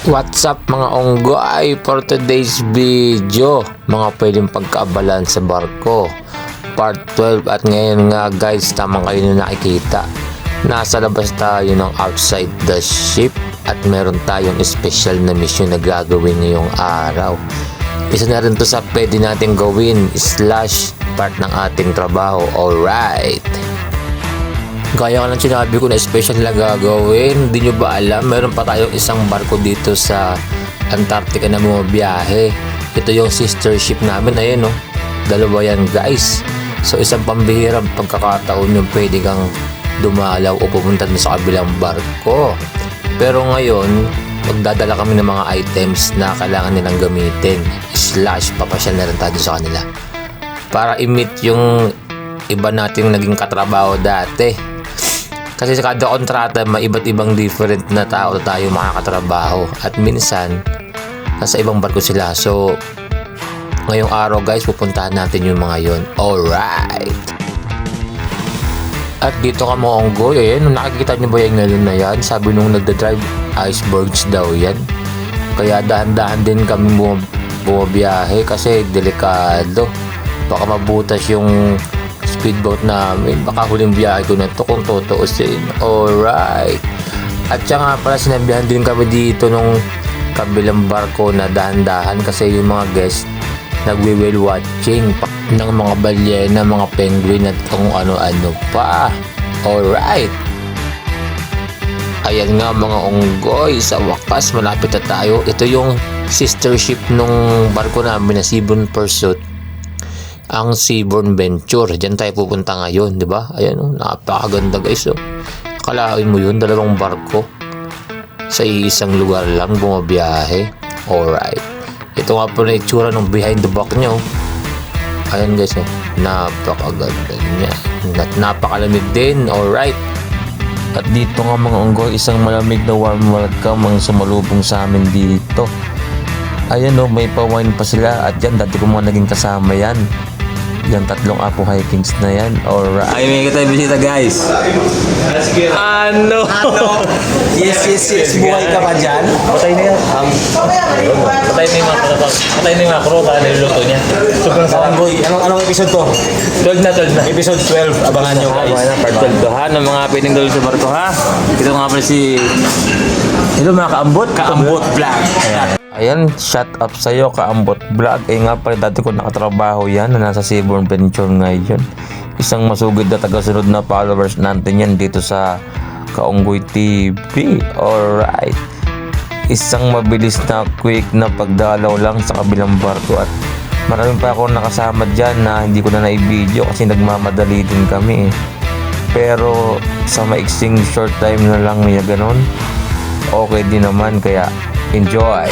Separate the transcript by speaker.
Speaker 1: What's up mga onggoy, for today's video, mga pwedeng pagkaabalan sa barko part 12. At ngayon nga guys, tamang kayo na nakikita, nasa labas tayo ng outside the ship at meron tayong special na mission na gagawin ngayong araw. Isa na rin to sa pwede natin gawin / part ng ating trabaho. Alright, gaya ka lang sinabi ko na special na gagawin. Di nyo ba alam, meron pa tayong isang barko dito sa Antarctica na bumabiyahe. Ito yung sister ship namin. Ayan o, dalawa yan guys. So isang pambihirang pagkakataon yung pwede kang dumalaw o pumunta na sa kabilang barko. Pero ngayon, magdadala kami ng mga items na kailangan nilang gamitin / papasyal na rin tayo sa kanila para i-meet yung iba nating naging katrabaho dati. Kasi sa kada kontrata, may iba't ibang different na tao tayo makakatrabaho. At minsan, nasa ibang barko sila. So, ngayong araw guys, pupuntahan natin yung mga yon. Alright! At dito ka mga onggoy, ayan, nakikita nyo ba yung ngayon na yan? Sabi nung nagda-drive, icebergs daw yan. Kaya dahan-dahan din kami bumabiyahe kasi delikado. Baka mabutas yung speedboat namin. Baka huling biyahe ko na to kung tutuusin. Alright. At siya nga pala, sinabihan din kami dito nung kabilang barko na dahan-dahan kasi yung mga guests nagwi-whale watching ng mga balyena, mga penguin at kung ano-ano pa. Alright. Ayan nga mga onggoy, sa wakas malapit na tayo. Ito yung sister ship nung barko namin na Seabourn Pursuit, ang Seabourn Venture. Diyan tayo pupunta ngayon, di ba? Ayan oh, napakaganda guys oh. Kalain mo yun, dalawang barko sa isang lugar lang bumabiyahe. Alright. Ito nga po na itsura ng behind the back nyo. Ayan guys oh, napakaganda niya at napakalamig din. Alright. At dito nga mga onggoy, isang malamig na warm welcome ang sumalubong sa amin dito. Ayan oh, may pa-wine pa sila. At yan, dati ko mga naging kasama yan. Yung tatlong Apo Hikings na yan. Alright.
Speaker 2: Ay, may kita bisita guys.
Speaker 1: Ano?
Speaker 2: Yes. Buhay ka pa dyan?
Speaker 3: Patay na yan. Patay na yung mga crew para niluluto niya. Sobrang sarap.
Speaker 2: Boy, anong episode to?
Speaker 3: 12 na.
Speaker 2: Episode 12. Abangan nyo guys.
Speaker 1: Part 12 to ha, ng mga pwedeng gawin sa barko ha. Ito nga pala si... Hello mga kaambot.
Speaker 2: Kaambot Vlog.
Speaker 1: Ayan, shout up sa'yo Kaambot Vlog. Eh nga pala, dati ko nakatrabaho yan na nasa Seabourn Venture ngayon. Isang masugid na tagasunod na followers natin yan dito sa Kaonggoy TV. Alright. Isang mabilis na quick na pagdalaw lang sa kabilang barko. At maraming pa ako nakasama dyan na hindi ko na na-video kasi nagmamadali din kami. Pero sa maiksing short time na lang niya ganon, okay din naman, kaya enjoy.